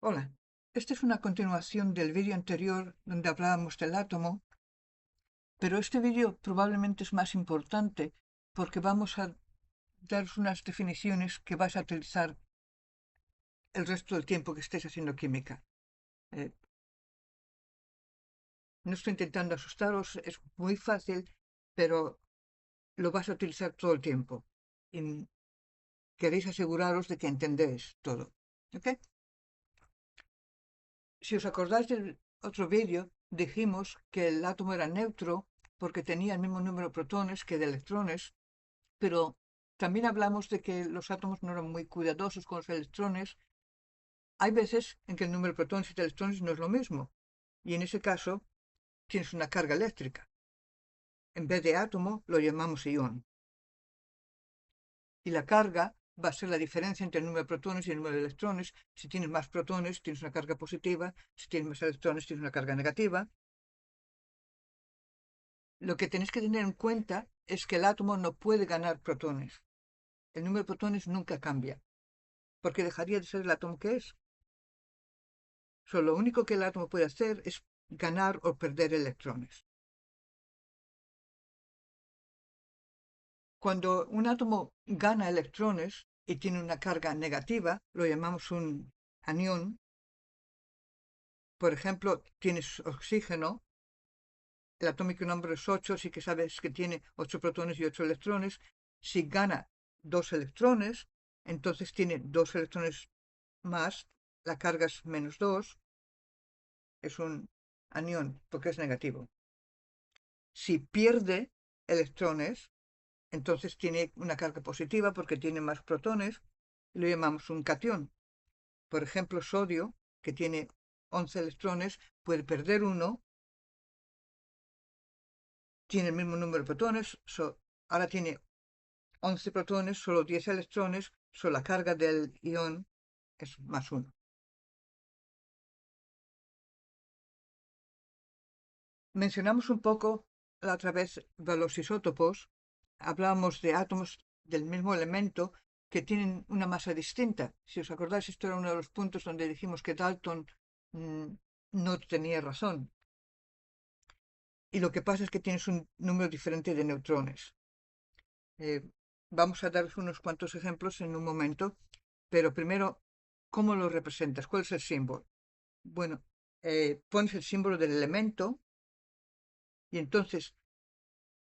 Hola, esta es una continuación del vídeo anterior donde hablábamos del átomo, pero este vídeo probablemente es más importante porque vamos a daros unas definiciones que vais a utilizar el resto del tiempo que estéis haciendo química. Eh, no estoy intentando asustaros, es muy fácil, pero lo vais a utilizar todo el tiempo. Y queréis aseguraros de que entendéis todo. ¿Ok? Si os acordáis del otro vídeo, dijimos que el átomo era neutro porque tenía el mismo número de protones que de electrones, pero también hablamos de que los átomos no eran muy cuidadosos con los electrones. Hay veces en que el número de protones y de electrones no es lo mismo, y en ese caso tienes una carga eléctrica. En vez de átomo lo llamamos ión. Y la carga va a ser la diferencia entre el número de protones y el número de electrones. Si tienes más protones, tienes una carga positiva. Si tienes más electrones, tienes una carga negativa. Lo que tenéis que tener en cuenta es que el átomo no puede ganar protones. El número de protones nunca cambia, porque dejaría de ser el átomo que es. Solo lo único que el átomo puede hacer es ganar o perder electrones. Cuando un átomo gana electrones y tiene una carga negativa, lo llamamos un anión. Por ejemplo, tienes oxígeno, el atómico número es 8, así que sabes que tiene 8 protones y 8 electrones. Si gana 2 electrones, entonces tiene 2 electrones más, la carga es -2, es un anión porque es negativo. Si pierde electrones, entonces tiene una carga positiva porque tiene más protones y lo llamamos un catión. Por ejemplo, sodio, que tiene 11 electrones, puede perder uno, tiene el mismo número de protones, ahora tiene 11 protones, solo 10 electrones, solo la carga del ión es +1. Mencionamos un poco la otra vez de los isótopos, hablábamos de átomos del mismo elemento que tienen una masa distinta. Si os acordáis, esto era uno de los puntos donde dijimos que Dalton no tenía razón. Y lo que pasa es que tienes un número diferente de neutrones. Vamos a daros unos cuantos ejemplos en un momento, pero primero, ¿cómo lo representas? ¿Cuál es el símbolo? Bueno, pones el símbolo del elemento y entonces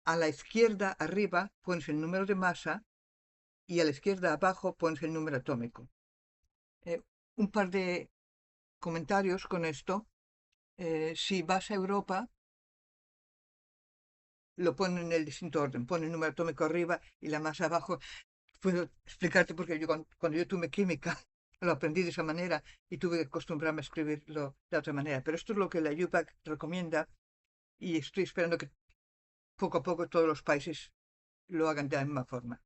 a la izquierda arriba pones el número de masa y a la izquierda abajo pones el número atómico. Eh, un par de comentarios con esto. Si vas a Europa, lo ponen en el distinto orden. Pone el número atómico arriba y la masa abajo. Puedo explicarte porque yo cuando yo tuve química lo aprendí de esa manera y tuve que acostumbrarme a escribirlo de otra manera. Pero esto es lo que la UPAC recomienda y estoy esperando que poco a poco todos los países lo hagan de la misma forma.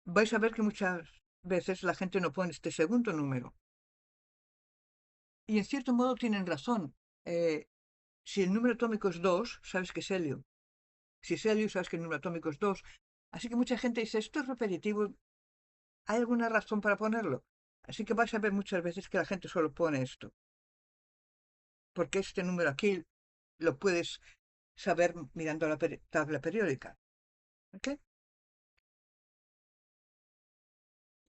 Vais a ver que muchas veces la gente no pone este segundo número. Y en cierto modo tienen razón. Eh, si el número atómico es 2, sabes que es helio. Si es helio, sabes que el número atómico es 2. Así que mucha gente dice, esto es repetitivo, ¿hay alguna razón para ponerlo? Así que vais a ver muchas veces que la gente solo pone esto. Porque este número aquí lo puedes saber mirando la tabla periódica. ¿Ok?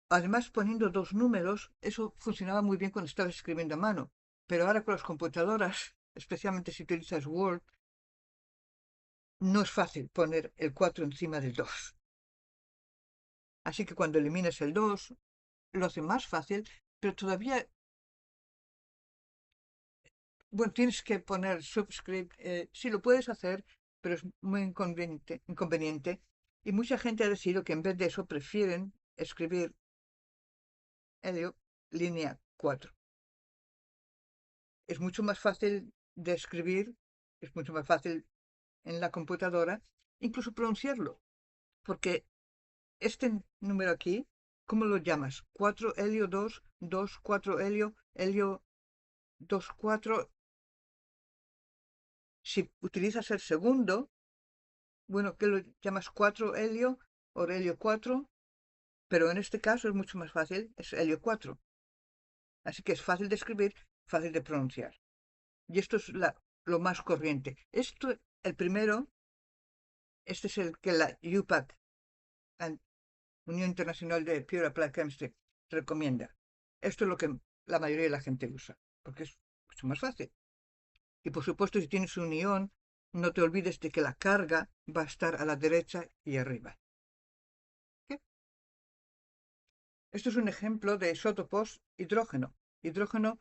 Además, poniendo dos números, eso funcionaba muy bien cuando estabas escribiendo a mano. Pero ahora con las computadoras, especialmente si utilizas Word, no es fácil poner el 4 encima del 2. Así que cuando eliminas el 2, lo hace más fácil, pero todavía, bueno, tienes que poner subscript. Sí lo puedes hacer, pero es muy inconveniente. Y mucha gente ha decidido que en vez de eso prefieren escribir helio línea 4. Es mucho más fácil de escribir, es mucho más fácil en la computadora, incluso pronunciarlo, porque este número aquí, ¿cómo lo llamas? 4 helio 2, 2, 4 helio, helio 2, 4. Si utilizas el segundo, bueno, ¿qué lo llamas? 4 helio o helio 4, pero en este caso es mucho más fácil, es helio 4. Así que es fácil de escribir, fácil de pronunciar. Y esto es lo más corriente. El primero, este es el que la UPAC, la Unión Internacional de Pure Applied Chemistry, recomienda. Esto es lo que la mayoría de la gente usa, porque es mucho más fácil. Y por supuesto, si tienes un ion, no te olvides de que la carga va a estar a la derecha y arriba. ¿Qué? Esto es un ejemplo de isótopos hidrógeno. Hidrógeno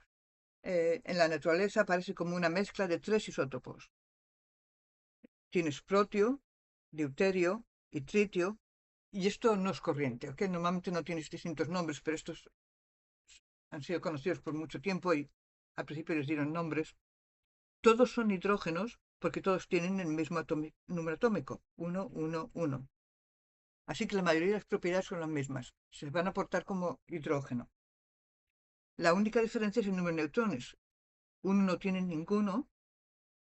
en la naturaleza aparece como una mezcla de 3 isótopos. Tienes protio, deuterio y tritio, y esto no es corriente, ¿ok? Normalmente no tienes distintos nombres, pero estos han sido conocidos por mucho tiempo y al principio les dieron nombres. Todos son hidrógenos porque todos tienen el mismo número atómico, 1, 1, 1. Así que la mayoría de las propiedades son las mismas. Se van a aportar como hidrógeno. La única diferencia es el número de neutrones. Uno no tiene ninguno,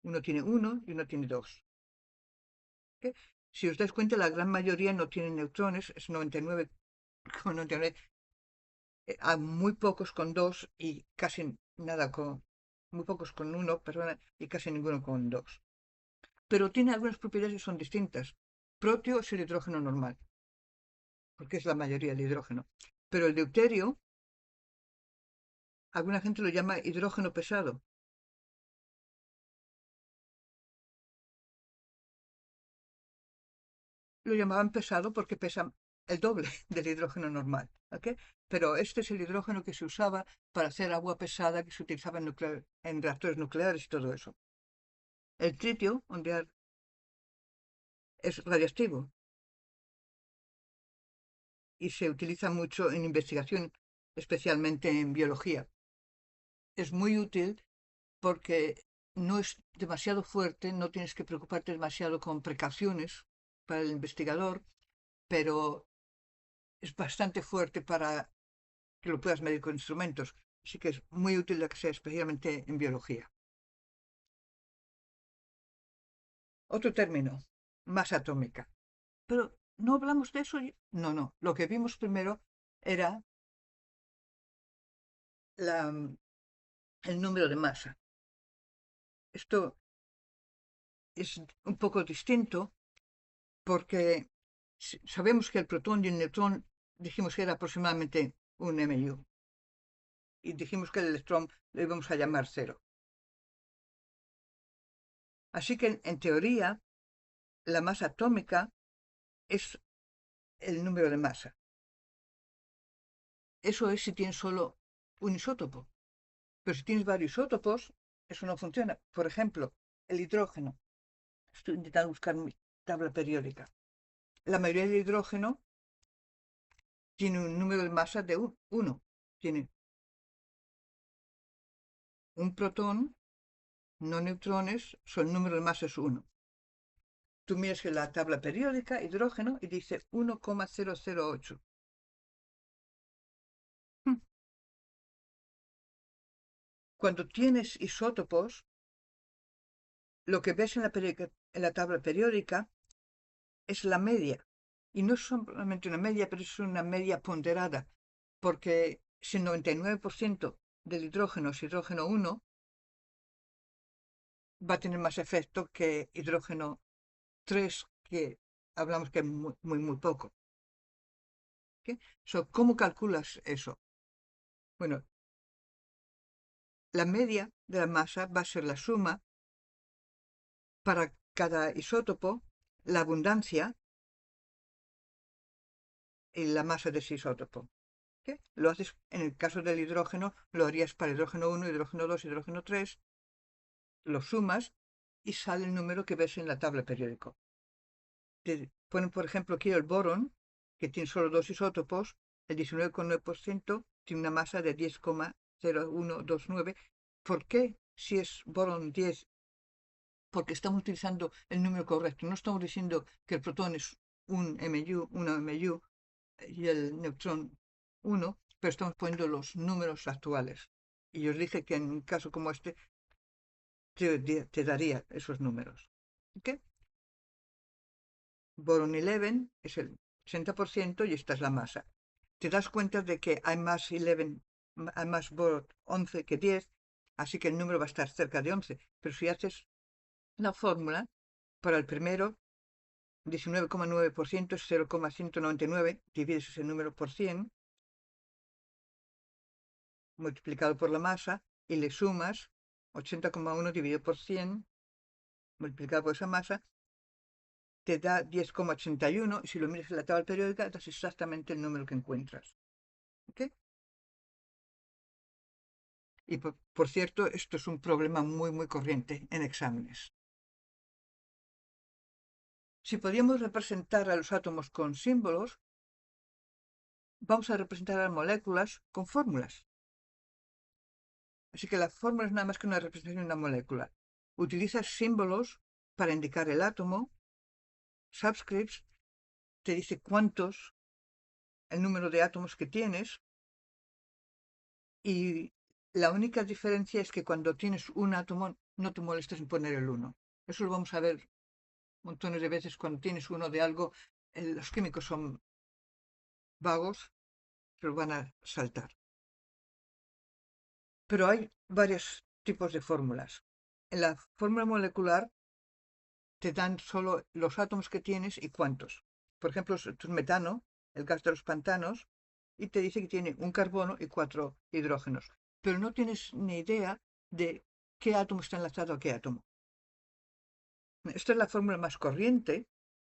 uno tiene uno y uno tiene dos. ¿Okay? Si os dais cuenta, la gran mayoría no tienen neutrones, es 99,99. Hay muy pocos con dos y casi nada con... Muy pocos con uno, perdona, y casi ninguno con dos. Pero tiene algunas propiedades que son distintas. Protio es el hidrógeno normal, porque es la mayoría del hidrógeno. Pero el deuterio, alguna gente lo llama hidrógeno pesado. Lo llamaban pesado porque pesa el doble del hidrógeno normal. ¿Okay? Pero este es el hidrógeno que se usaba para hacer agua pesada que se utilizaba en reactores nucleares y todo eso. El tritio, es radiactivo y se utiliza mucho en investigación, especialmente en biología. Es muy útil porque no es demasiado fuerte, no tienes que preocuparte demasiado con precauciones para el investigador, pero es bastante fuerte para que lo puedas medir con instrumentos. Así que es muy útil que sea especialmente en biología. Otro término, masa atómica. Pero no hablamos de eso. No, no. Lo que vimos primero era el número de masa. Esto es un poco distinto porque sabemos que el protón y el neutrón dijimos que era aproximadamente un MU. Y dijimos que el electrón lo íbamos a llamar cero. Así que en teoría la masa atómica es el número de masa. Eso es si tienes solo un isótopo. Pero si tienes varios isótopos, eso no funciona. Por ejemplo, el hidrógeno. Estoy intentando buscar mi tabla periódica. La mayoría del hidrógeno tiene un número de masa de 1. Tiene un protón, no neutrones, son número de masa es 1. Tú miras en la tabla periódica, hidrógeno, y dice 1,008. Cuando tienes isótopos, lo que ves en la tabla periódica es la media. Y no es solamente una media, pero es una media ponderada, porque si el 99% del hidrógeno es hidrógeno 1, va a tener más efecto que hidrógeno 3, que hablamos que es muy, muy, muy poco. ¿Okay? ¿Cómo calculas eso? Bueno, la media de la masa va a ser la suma para cada isótopo, la abundancia y la masa de ese isótopo. ¿Okay? Lo haces, en el caso del hidrógeno, lo harías para hidrógeno 1, hidrógeno 2, hidrógeno 3, lo sumas y sale el número que ves en la tabla periódica. Te ponen, por ejemplo, aquí el borón, que tiene solo dos isótopos, el 19,9% tiene una masa de 10,0129. ¿Por qué si es borón 10? Porque estamos utilizando el número correcto. No estamos diciendo que el protón es un MU, una MU y el neutrón 1, pero estamos poniendo los números actuales. Y os dije que en un caso como este te daría esos números. ¿Okay? Boron 11 es el 80% y esta es la masa. Te das cuenta de que hay más 11 más por 11 que 10, así que el número va a estar cerca de 11. Pero si haces la fórmula, para el primero, 19,9% es 0,199, divides ese número por 100, multiplicado por la masa, y le sumas 80,1 dividido por 100, multiplicado por esa masa, te da 10,81, y si lo miras en la tabla periódica, das exactamente el número que encuentras. ¿Ok? Y por cierto, esto es un problema muy, muy corriente en exámenes. Si podíamos representar a los átomos con símbolos, vamos a representar a las moléculas con fórmulas. Así que la fórmula es nada más que una representación de una molécula. Utilizas símbolos para indicar el átomo, subscripts te dice cuántos, el número de átomos que tienes, y la única diferencia es que cuando tienes un átomo no te molestes en poner el 1. Eso lo vamos a ver montones de veces cuando tienes uno de algo. Los químicos son vagos, se los van a saltar. Pero hay varios tipos de fórmulas. En la fórmula molecular te dan solo los átomos que tienes y cuántos. Por ejemplo, esto es metano, el gas de los pantanos, y te dice que tiene un carbono y 4 hidrógenos. Pero no tienes ni idea de qué átomo está enlazado a qué átomo. Esta es la fórmula más corriente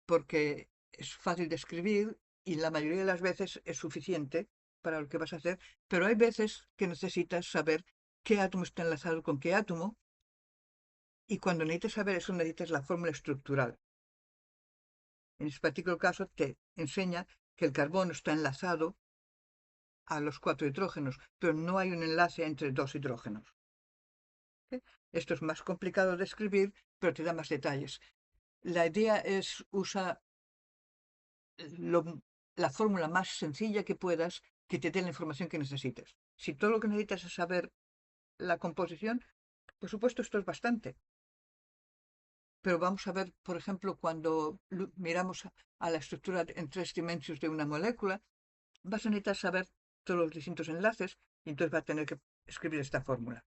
porque es fácil de escribir y la mayoría de las veces es suficiente para lo que vas a hacer, pero hay veces que necesitas saber qué átomo está enlazado con qué átomo, y cuando necesitas saber eso necesitas la fórmula estructural. En este particular caso te enseña que el carbono está enlazado a los 4 hidrógenos, pero no hay un enlace entre 2 hidrógenos. ¿Ok? Esto es más complicado de escribir, pero te da más detalles. La idea es usar la fórmula más sencilla que puedas que te dé la información que necesites. Si todo lo que necesitas es saber la composición, por supuesto esto es bastante. Pero vamos a ver, por ejemplo, cuando miramos a la estructura en 3 dimensiones de una molécula, vas a necesitar saber todos los distintos enlaces y entonces va a tener que escribir esta fórmula.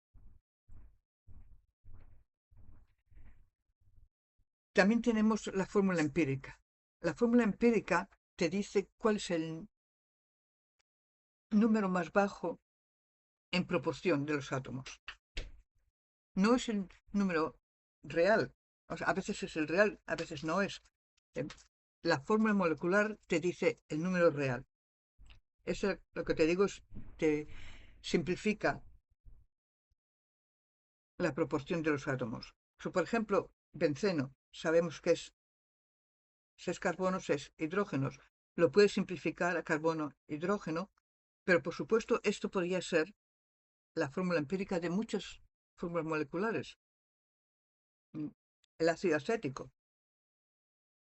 También tenemos la fórmula empírica. La fórmula empírica te dice cuál es el número más bajo en proporción de los átomos. No es el número real. O sea, a veces es el real, a veces no es. La fórmula molecular te dice el número real. Eso lo que te digo es, te simplifica la proporción de los átomos. Por ejemplo, benceno, sabemos que es 6 carbonos, 6 hidrógenos. Lo puedes simplificar a carbono-hidrógeno, pero por supuesto esto podría ser la fórmula empírica de muchas fórmulas moleculares. El ácido acético.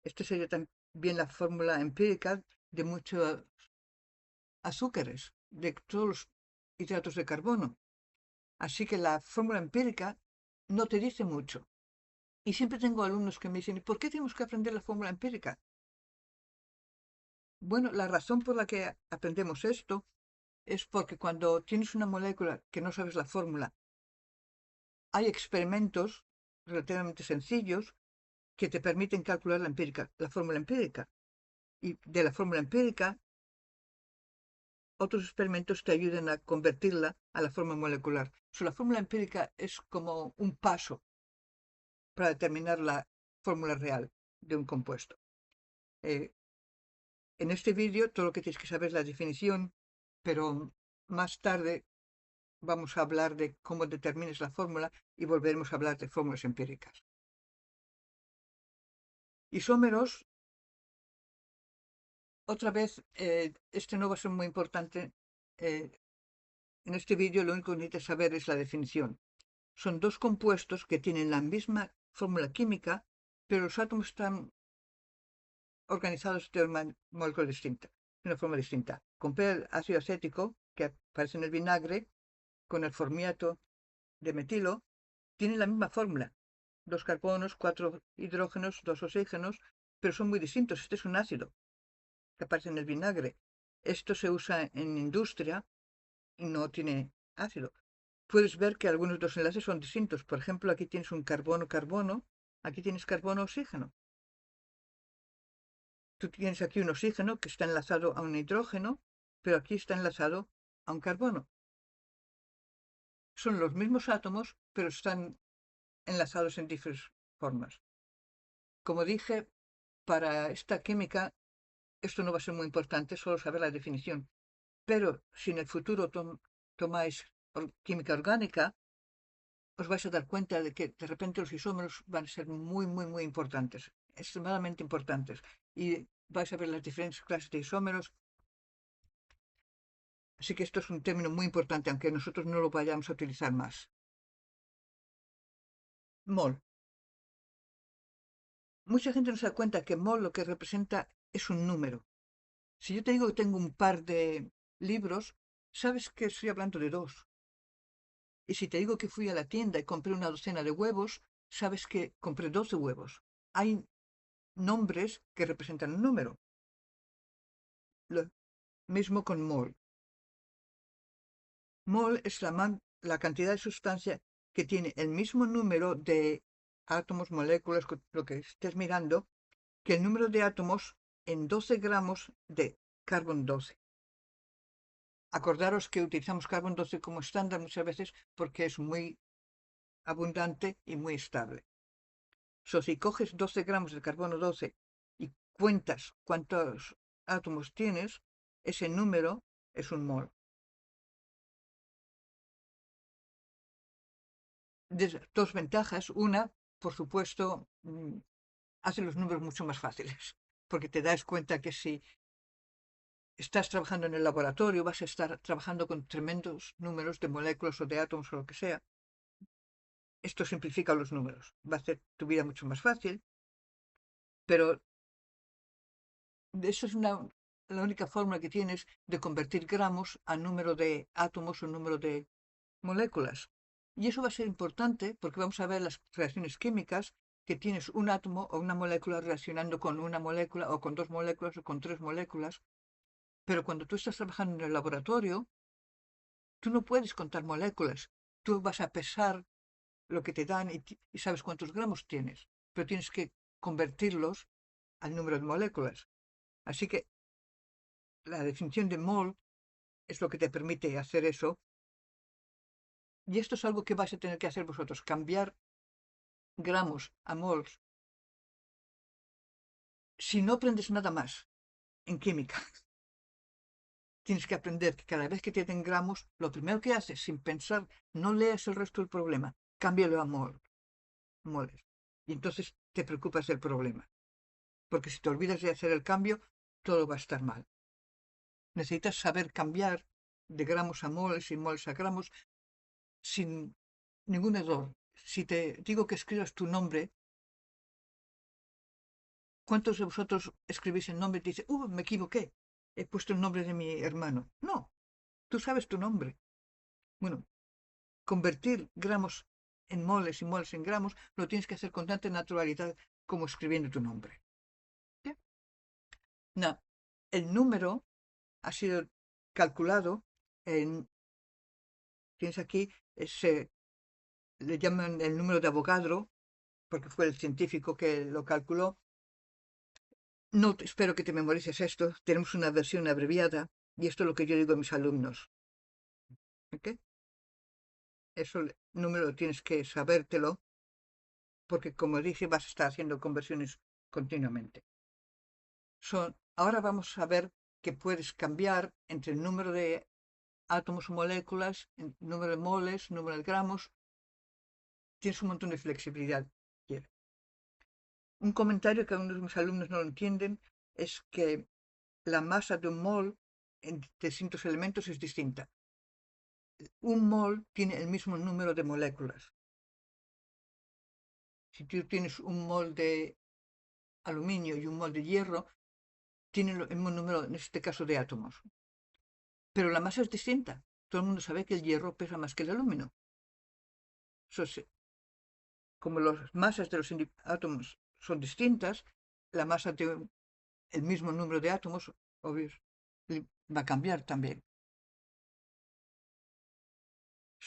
Esta sería también la fórmula empírica de muchos azúcares, de todos los hidratos de carbono. Así que la fórmula empírica no te dice mucho. Y siempre tengo alumnos que me dicen, ¿por qué tenemos que aprender la fórmula empírica? Bueno, la razón por la que aprendemos esto es porque cuando tienes una molécula que no sabes la fórmula, hay experimentos relativamente sencillos que te permiten calcular la fórmula empírica. Y de la fórmula empírica, otros experimentos te ayudan a convertirla a la fórmula molecular. La fórmula empírica es como un paso para determinar la fórmula real de un compuesto. En este vídeo todo lo que tienes que saber es la definición, pero más tarde vamos a hablar de cómo determines la fórmula y volveremos a hablar de fórmulas empíricas. Isómeros, otra vez, este no va a ser muy importante. En este vídeo lo único que necesitas saber es la definición. Son dos compuestos que tienen la misma fórmula química, pero los átomos están organizados de una molécula distinta, de una forma distinta. Compara el ácido acético, que aparece en el vinagre, con el formiato de metilo, tienen la misma fórmula. 2 carbonos, 4 hidrógenos, 2 oxígenos, pero son muy distintos. Este es un ácido que aparece en el vinagre. Esto se usa en industria y no tiene ácido. Puedes ver que algunos de los enlaces son distintos. Por ejemplo, aquí tienes un carbono-carbono, aquí tienes carbono-oxígeno. Tú tienes aquí un oxígeno que está enlazado a un hidrógeno, pero aquí está enlazado a un carbono. Son los mismos átomos, pero están enlazados en diferentes formas. Como dije, para esta química esto no va a ser muy importante, solo saber la definición. Pero si en el futuro tomáis química orgánica, os vais a dar cuenta de que de repente los isómeros van a ser muy, muy, muy importantes, extremadamente importantes. Y vais a ver las diferentes clases de isómeros. Así que esto es un término muy importante, aunque nosotros no lo vayamos a utilizar más. Mol. Mucha gente no se da cuenta que mol lo que representa es un número. Si yo te digo que tengo un par de libros, sabes que estoy hablando de dos. Y si te digo que fui a la tienda y compré una docena de huevos, sabes que compré 12 huevos. Hay nombres que representan un número. Lo mismo con mol. Mol es la cantidad de sustancia que tiene el mismo número de átomos, moléculas, lo que estés mirando, que el número de átomos en 12 gramos de carbón 12. Acordaros que utilizamos carbón 12 como estándar muchas veces porque es muy abundante y muy estable. Si coges 12 gramos de carbono 12 y cuentas cuántos átomos tienes, ese número es un mol. Dos ventajas. Una, por supuesto, hace los números mucho más fáciles, porque te das cuenta que si estás trabajando en el laboratorio vas a estar trabajando con tremendos números de moléculas o de átomos o lo que sea. Esto simplifica los números, va a hacer tu vida mucho más fácil, pero eso es la única forma que tienes de convertir gramos a número de átomos o número de moléculas. Y eso va a ser importante porque vamos a ver las reacciones químicas que tienes un átomo o una molécula reaccionando con una molécula o con dos moléculas o con tres moléculas. Pero cuando tú estás trabajando en el laboratorio, tú no puedes contar moléculas. Tú vas a pesar lo que te dan y sabes cuántos gramos tienes, pero tienes que convertirlos al número de moléculas. Así que la definición de mol es lo que te permite hacer eso. Y esto es algo que vais a tener que hacer vosotros, cambiar gramos a mols. Si no aprendes nada más en química, tienes que aprender que cada vez que te den gramos, lo primero que haces, sin pensar, no leas el resto del problema, cámbialo a moles. Y entonces te preocupas del problema. Porque si te olvidas de hacer el cambio, todo va a estar mal. Necesitas saber cambiar de gramos a moles y moles a gramos sin ningún error. Si te digo que escribas tu nombre, ¿cuántos de vosotros escribís el nombre y te dice, me equivoqué, he puesto el nombre de mi hermano? No, tú sabes tu nombre. Bueno, convertir gramos en moles y moles en gramos lo tienes que hacer con tanta naturalidad como escribiendo tu nombre. ¿Sí? No, el número ha sido calculado tienes aquí, le llaman el número de Avogadro, porque fue el científico que lo calculó. No, espero que te memorices esto. Tenemos una versión abreviada y esto es lo que yo digo a mis alumnos. ¿Ok? Eso, el número tienes que sabértelo, porque como dije, vas a estar haciendo conversiones continuamente. Ahora vamos a ver que puedes cambiar entre el número de átomos o moléculas, el número de moles, número de gramos. Tienes un montón de flexibilidad. Un comentario que algunos de mis alumnos no lo entienden es que la masa de un mol en distintos elementos es distinta. Un mol tiene el mismo número de moléculas. Si tú tienes un mol de aluminio y un mol de hierro, tienen el mismo número, en este caso, de átomos. Pero la masa es distinta. Todo el mundo sabe que el hierro pesa más que el aluminio. Como las masas de los átomos son distintas, la masa de el mismo número de átomos, obvio, va a cambiar también.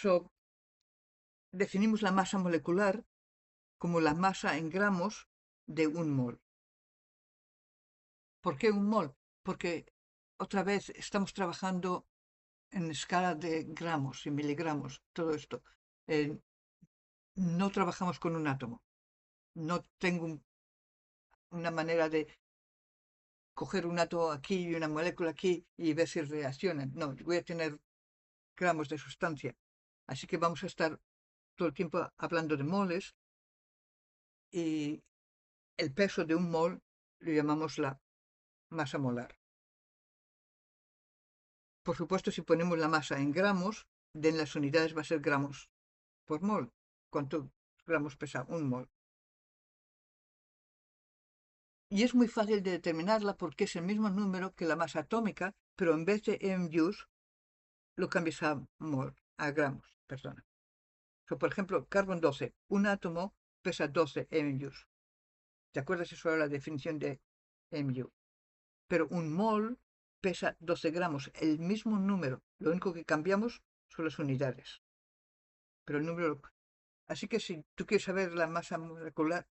So, definimos la masa molecular como la masa en gramos de un mol. ¿Por qué un mol? Porque otra vez estamos trabajando en escala de gramos y miligramos, todo esto. No trabajamos con un átomo. No tengo una manera de coger un átomo aquí y una molécula aquí y ver si reaccionan. No, voy a tener gramos de sustancia. Así que vamos a estar todo el tiempo hablando de moles y el peso de un mol lo llamamos la masa molar. Por supuesto, si ponemos la masa en gramos, de las unidades va a ser gramos por mol. ¿Cuántos gramos pesa un mol? Y es muy fácil de determinarla porque es el mismo número que la masa atómica, pero en vez de MUs lo cambias a mol, a gramos, perdona. Por ejemplo, carbón 12, un átomo pesa 12 MUs. ¿Te acuerdas? Eso era la definición de MU. Pero un mol pesa 12 gramos, el mismo número. Lo único que cambiamos son las unidades. Pero el número. Así que si tú quieres saber la masa molecular,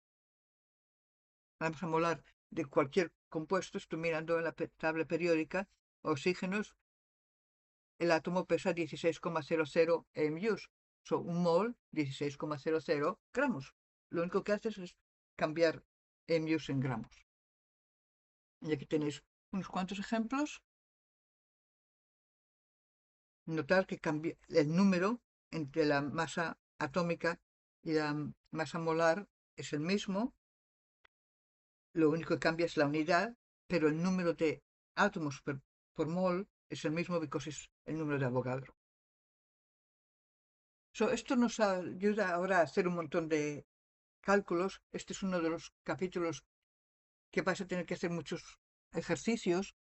la masa molar de cualquier compuesto, estoy mirando en la tabla periódica, oxígenos, el átomo pesa 16,00 MUs. Un mol, 16,00 gramos. Lo único que haces es cambiar MUs en gramos. Y aquí tenéis unos cuantos ejemplos. Notar que cambia el número entre la masa atómica y la masa molar es el mismo. Lo único que cambia es la unidad, pero el número de átomos por mol es el mismo porque es el número de Avogadro. Esto nos ayuda ahora a hacer un montón de cálculos. Este es uno de los capítulos que vas a tener que hacer muchos ejercicios,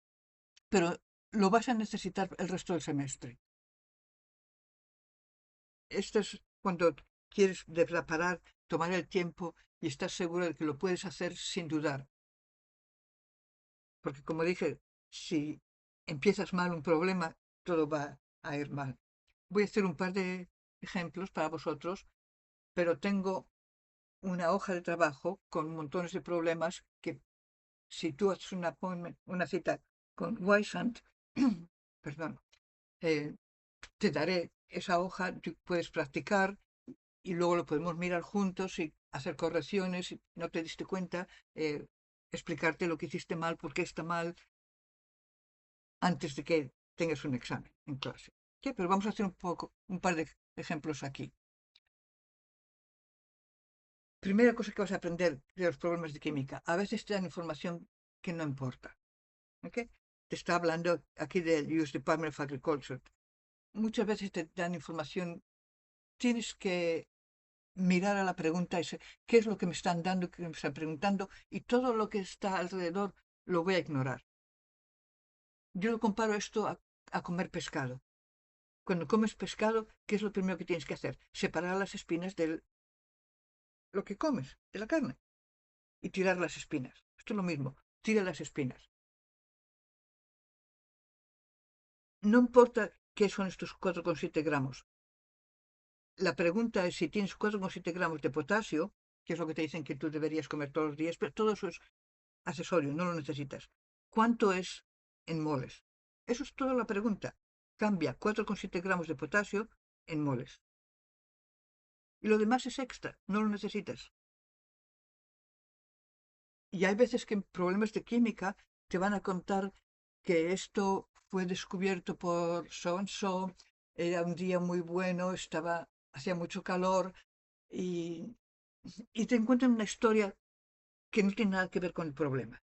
pero lo vas a necesitar el resto del semestre. Esto es cuando quieres de verdad parar, tomar el tiempo y estás seguro de que lo puedes hacer sin dudar. Porque como dije, si empiezas mal un problema, todo va a ir mal. Voy a hacer un par de ejemplos para vosotros, pero tengo una hoja de trabajo con montones de problemas que si tú haces una cita con Weissant, perdón, eh, te daré esa hoja, tú puedes practicar y luego lo podemos mirar juntos y hacer correcciones, si no te diste cuenta, explicarte lo que hiciste mal, por qué está mal, antes de que tengas un examen en clase. ¿Qué? Pero vamos a hacer un par de ejemplos aquí. Primera cosa que vas a aprender de los problemas de química. A veces te dan información que no importa. ¿Okay? Te está hablando aquí del US Department of Agriculture. Muchas veces te dan información, tienes que mirar a la pregunta ese, qué es lo que me están dando, qué me están preguntando, y todo lo que está alrededor lo voy a ignorar. Yo lo comparo esto a comer pescado. Cuando comes pescado, ¿qué es lo primero que tienes que hacer? Separar las espinas de lo que comes, de la carne, y tirar las espinas. Esto es lo mismo, tira las espinas. No importa qué son estos 4,7 gramos. La pregunta es si tienes 4,7 gramos de potasio, que es lo que te dicen que tú deberías comer todos los días, pero todo eso es accesorio, no lo necesitas. ¿Cuánto es en moles? Eso es toda la pregunta. Cambia 4,7 gramos de potasio en moles. Y lo demás es extra, no lo necesitas. Y hay veces que en problemas de química te van a contar que esto fue descubierto por so and so, era un día muy bueno, hacía mucho calor y te encuentran una historia que no tiene nada que ver con el problema.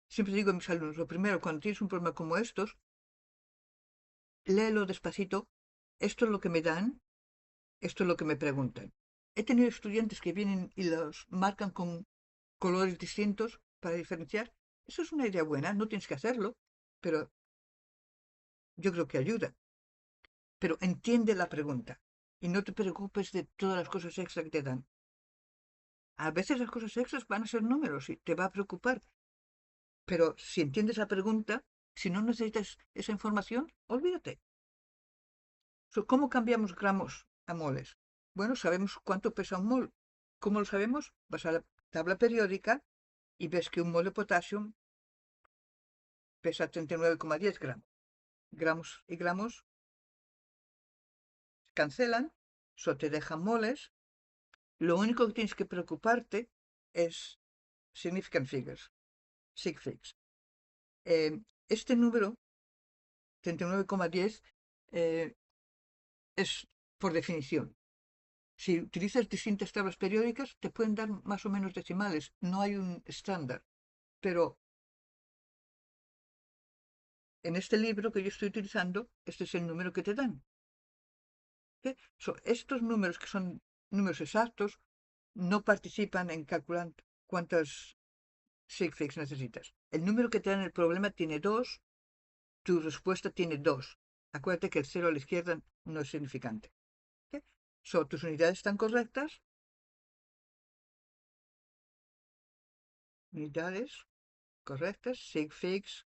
Siempre digo a mis alumnos, lo primero, cuando tienes un problema como estos, léelo despacito, esto es lo que me dan, esto es lo que me preguntan. He tenido estudiantes que vienen y los marcan con colores distintos para diferenciar. Eso es una idea buena, no tienes que hacerlo, pero yo creo que ayuda. Pero entiende la pregunta y no te preocupes de todas las cosas extra que te dan. A veces las cosas extras van a ser números y te va a preocupar, pero si entiendes la pregunta, si no necesitas esa información, olvídate. ¿Cómo cambiamos gramos a moles? Bueno, sabemos cuánto pesa un mol. ¿Cómo lo sabemos? Vas a la tabla periódica y ves que un mol de potasio pesa 39,10 gramos. Gramos y gramos se cancelan, eso te dejan moles. Lo único que tienes que preocuparte es significant figures, sig figs. Este número, 39,10, es por definición. Si utilizas distintas tablas periódicas, te pueden dar más o menos decimales. No hay un estándar. Pero en este libro que yo estoy utilizando, este es el número que te dan. Estos números, que son números exactos, no participan en calcular cuántas sig figs necesitas. El número que te dan el problema tiene 2, tu respuesta tiene 2. Acuérdate que el 0 a la izquierda no es significante. Tus unidades están correctas. Unidades correctas, sig figs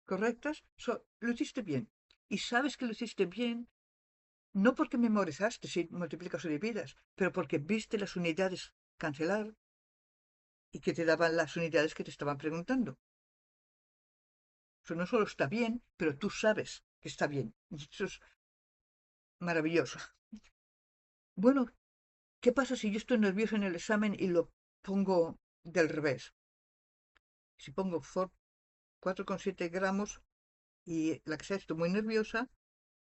correctas. Lo hiciste bien. Y sabes que lo hiciste bien no porque memorizaste si multiplicas o dividas, pero porque viste las unidades cancelar y que te daban las unidades que te estaban preguntando. Eso no solo está bien, pero tú sabes que está bien. Y eso es maravilloso. Bueno, ¿qué pasa si yo estoy nervioso en el examen y lo pongo del revés? Si pongo 4,7 gramos y la que sea estoy muy nerviosa,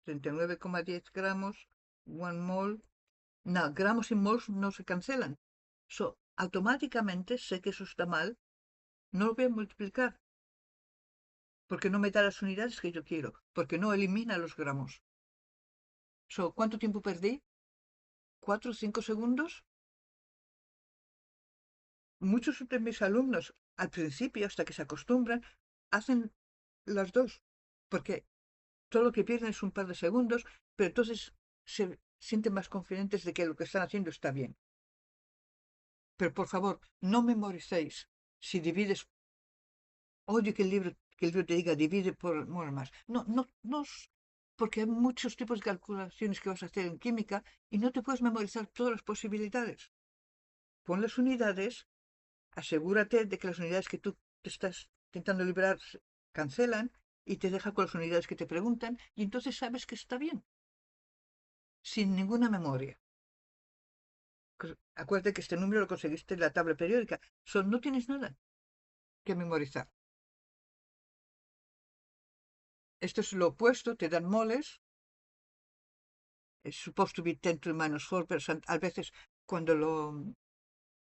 39,10 gramos, 1 mol. No, gramos y mols no se cancelan. Automáticamente sé que eso está mal. No lo voy a multiplicar porque no me da las unidades que yo quiero, porque no elimina los gramos. ¿Cuánto tiempo perdí? ¿4 o 5 segundos? Muchos de mis alumnos, al principio, hasta que se acostumbran, hacen las dos, porque todo lo que pierden es un par de segundos, pero entonces se sienten más confidentes de que lo que están haciendo está bien. Pero por favor, no memoricéis. Si divides, odio que el libro te diga divide por más. No, no, no, porque hay muchos tipos de calculaciones que vas a hacer en química y no te puedes memorizar todas las posibilidades. Pon las unidades, asegúrate de que las unidades que tú te estás intentando liberar cancelan y te deja con las unidades que te preguntan y entonces sabes que está bien, sin ninguna memoria. Acuérdate que este número lo conseguiste en la tabla periódica. No tienes nada que memorizar. Esto es lo opuesto, te dan moles. Es supposed to be 10 to the minus 4%. A veces cuando lo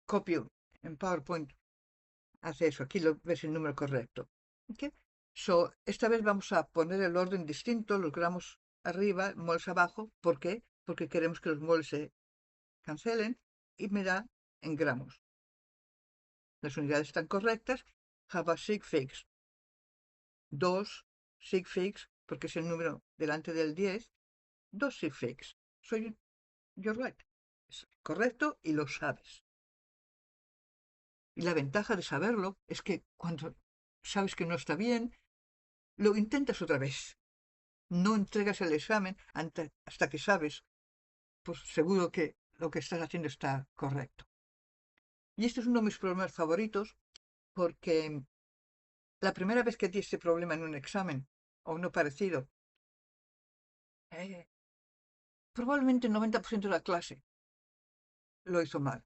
copio en PowerPoint hace eso. Aquí lo ves el número correcto. ¿Okay? Esta vez vamos a poner el orden distinto, los gramos arriba, moles abajo. ¿Por qué? Porque queremos que los moles se cancelen y me da en gramos. Las unidades están correctas. Have a sig figs. 2 sig figs, porque es el número delante del 10. 2 sig figs. You're right. Es correcto y lo sabes. Y la ventaja de saberlo es que cuando sabes que no está bien, lo intentas otra vez. No entregas el examen hasta que sabes, pues seguro que lo que estás haciendo está correcto. Y este es uno de mis problemas favoritos porque la primera vez que di este problema en un examen o uno parecido, probablemente el 90% de la clase lo hizo mal.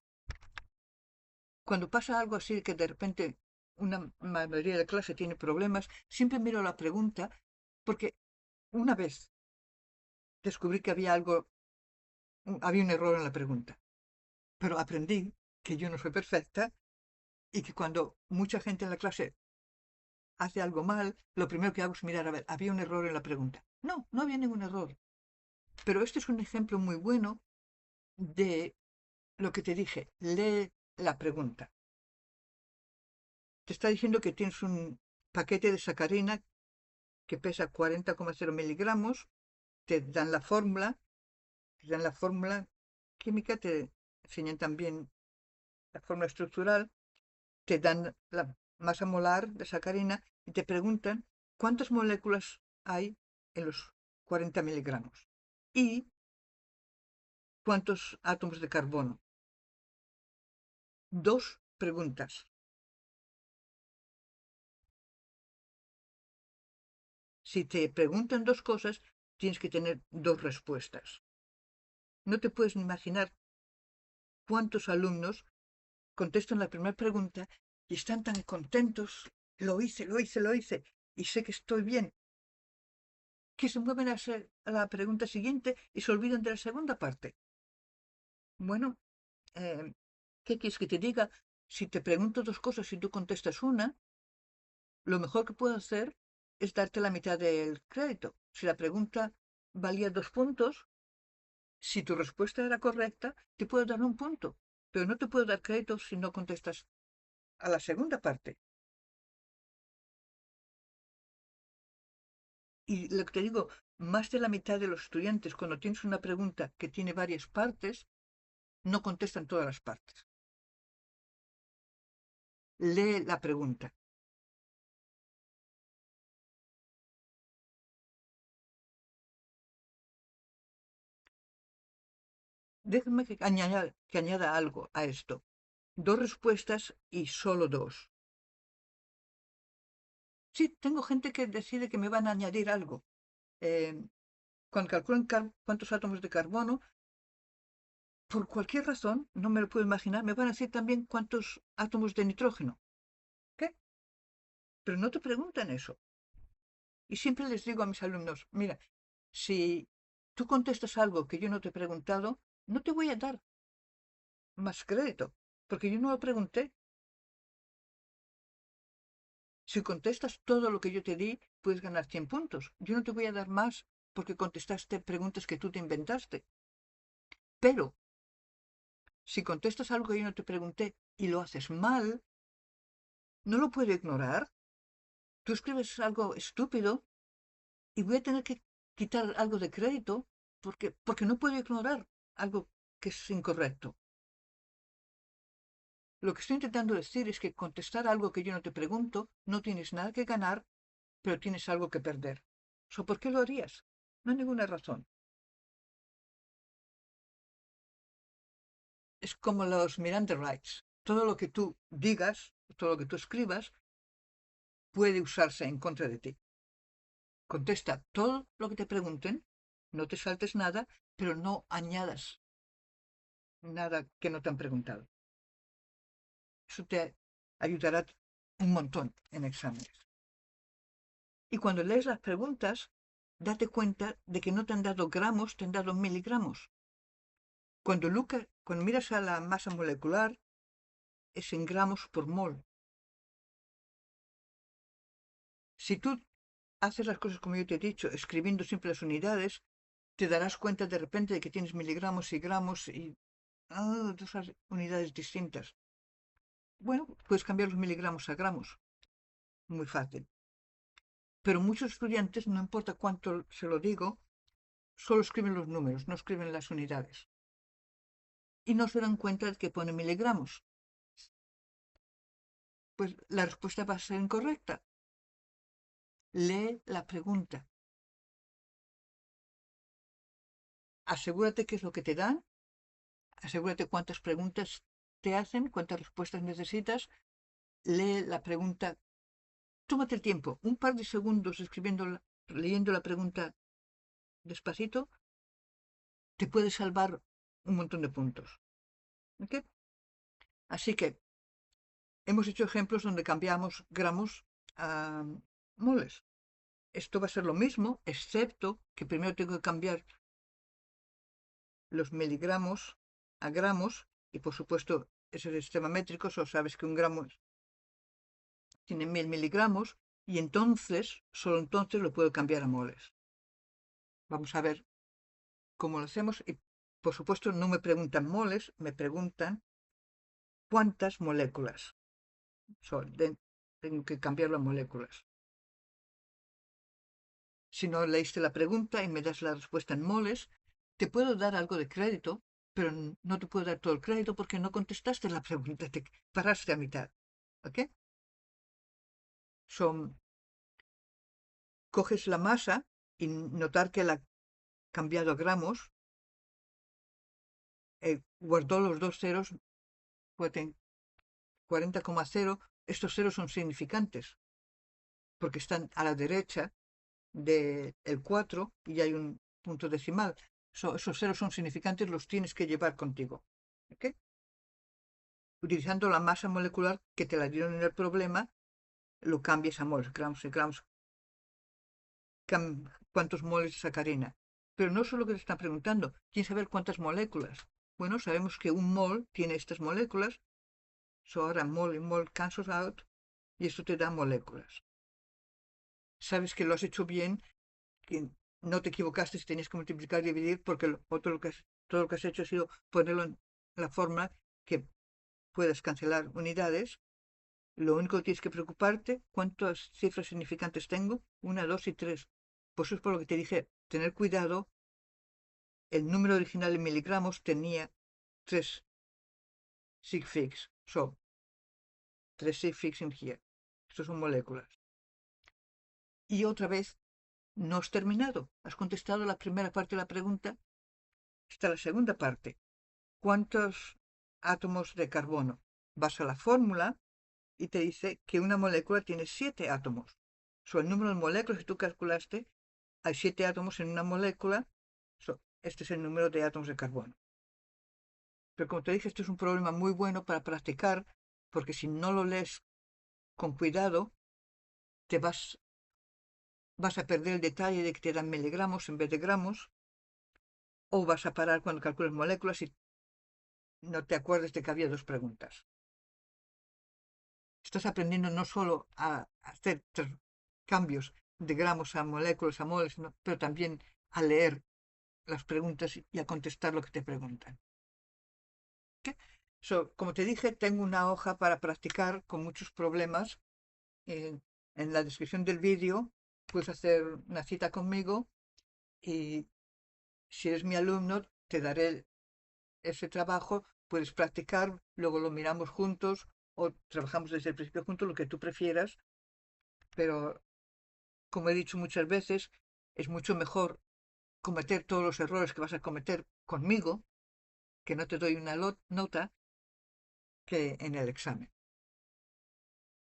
Cuando pasa algo así que de repente una mayoría de la clase tiene problemas, siempre miro la pregunta porque una vez descubrí que había un error en la pregunta, pero aprendí que yo no soy perfecta y que cuando mucha gente en la clase hace algo mal, lo primero que hago es mirar, a ver, ¿había un error en la pregunta? No, no había ningún error. Pero este es un ejemplo muy bueno de lo que te dije, lee la pregunta. Te está diciendo que tienes un paquete de sacarina que pesa 40,0 miligramos, te dan la fórmula química, te enseñan también la fórmula estructural, te dan la masa molar de sacarina y te preguntan cuántas moléculas hay en los 40 miligramos. ¿Y cuántos átomos de carbono? 2 preguntas. Si te preguntan 2 cosas, tienes que tener 2 respuestas. No te puedes imaginar cuántos alumnos contestan la primera pregunta y están tan contentos. Lo hice, lo hice, lo hice. Y sé que estoy bien. Que se mueven a la pregunta siguiente y se olvidan de la segunda parte. Bueno, ¿qué quieres que te diga? Si te pregunto 2 cosas y tú contestas una, lo mejor que puedo hacer es darte la mitad del crédito. Si la pregunta valía 2 puntos, si tu respuesta era correcta, te puedo dar 1 punto, pero no te puedo dar crédito si no contestas a la segunda parte. Y lo que te digo, más de la mitad de los estudiantes, cuando tienes una pregunta que tiene varias partes, no contestan todas las partes. Lee la pregunta. Déjame que añada algo a esto. 2 respuestas y solo 2. Sí, tengo gente que decide que me van a añadir algo. Eh, Cuando calculan cuántos átomos de carbono, por cualquier razón, no me lo puedo imaginar, me van a decir también cuántos átomos de nitrógeno. ¿Qué? Pero no te preguntan eso. Y siempre les digo a mis alumnos, mira, si tú contestas algo que yo no te he preguntado, no te voy a dar más crédito, porque yo no lo pregunté. Si contestas todo lo que yo te di, puedes ganar 100 puntos. Yo no te voy a dar más porque contestaste preguntas que tú te inventaste. Pero si contestas algo que yo no te pregunté y lo haces mal, no lo puedo ignorar. Tú escribes algo estúpido y voy a tener que quitar algo de crédito porque no puedo ignorar algo que es incorrecto. Lo que estoy intentando decir es que contestar algo que yo no te pregunto, no tienes nada que ganar, pero tienes algo que perder. ¿Por qué lo harías? No hay ninguna razón. Es como los Miranda Rights. Todo lo que tú digas, todo lo que tú escribas, puede usarse en contra de ti. Contesta todo lo que te pregunten, no te saltes nada, pero no añadas nada que no te han preguntado. Eso te ayudará un montón en exámenes. Y cuando lees las preguntas, date cuenta de que no te han dado gramos, te han dado miligramos. Cuando miras a la masa molecular, es en gramos por mol. Si tú haces las cosas como yo te he dicho, escribiendo siempre las unidades, te darás cuenta de repente de que tienes miligramos y gramos y dos unidades distintas. Bueno, puedes cambiar los miligramos a gramos. Muy fácil. Pero muchos estudiantes, no importa cuánto se lo digo, solo escriben los números, no escriben las unidades. Y no se dan cuenta de que pone miligramos. Pues la respuesta va a ser incorrecta. Lee la pregunta. Asegúrate qué es lo que te dan. Asegúrate cuántas preguntas te hacen, cuántas respuestas necesitas. Lee la pregunta. Tómate el tiempo, un par de segundos leyendo la pregunta despacito, te puede salvar un montón de puntos. ¿Okay? Así que hemos hecho ejemplos donde cambiamos gramos a moles. Esto va a ser lo mismo, excepto que primero tengo que cambiar los miligramos a gramos y por supuesto ese sistema métrico, solo sabes que un gramo tiene 1000 miligramos y entonces, solo entonces lo puedo cambiar a moles. Vamos a ver cómo lo hacemos y por supuesto no me preguntan moles, me preguntan cuántas moléculas son. Tengo que cambiarlo a moléculas. Si no leíste la pregunta y me das la respuesta en moles, te puedo dar algo de crédito, pero no te puedo dar todo el crédito porque no contestaste la pregunta, te paraste a mitad. ¿Ok? Coges la masa y notar que la ha cambiado a gramos, guardó los dos ceros, pues, 40,0. Estos ceros son significantes porque están a la derecha del 4 y hay un punto decimal. Esos ceros son significantes, los tienes que llevar contigo. ¿Ok? Utilizando la masa molecular que te la dieron en el problema, lo cambias a moles, gramos y gramos. ¿Cuántos moles de sacarina? Pero no solo que te están preguntando, ¿quieres saber cuántas moléculas? Bueno, sabemos que un mol tiene estas moléculas, ahora mol y mol cancels out, y esto te da moléculas. Sabes que lo has hecho bien, que no te equivocaste si tenías que multiplicar y dividir, porque todo lo que has hecho ha sido ponerlo en la forma que puedas cancelar unidades. Lo único que tienes que preocuparte, ¿cuántas cifras significantes tengo? 1, 2 y 3. Pues eso es por lo que te dije, tener cuidado. El número original en miligramos tenía 3 sig figs. So, 3 sig figs in here. Estos son moléculas. Y otra vez, no has terminado. Has contestado la primera parte de la pregunta. Está la segunda parte. ¿Cuántos átomos de carbono? Vas a la fórmula y te dice que una molécula tiene 7 átomos. El número de moléculas que tú calculaste, hay 7 átomos en una molécula. Este es el número de átomos de carbono. Pero como te dije, esto es un problema muy bueno para practicar, porque si no lo lees con cuidado, te vas a perder el detalle de que te dan miligramos en vez de gramos, o vas a parar cuando calcules moléculas y no te acuerdes de que había dos preguntas. Estás aprendiendo no solo a hacer cambios de gramos a moléculas, a moles, pero también a leer las preguntas y a contestar lo que te preguntan. ¿Okay? Como te dije, tengo una hoja para practicar con muchos problemas. En la descripción del vídeo puedes hacer una cita conmigo y si eres mi alumno te daré ese trabajo, puedes practicar, luego lo miramos juntos o trabajamos desde el principio juntos, lo que tú prefieras, pero como he dicho muchas veces, es mucho mejor cometer todos los errores que vas a cometer conmigo, que no te doy una nota, que en el examen.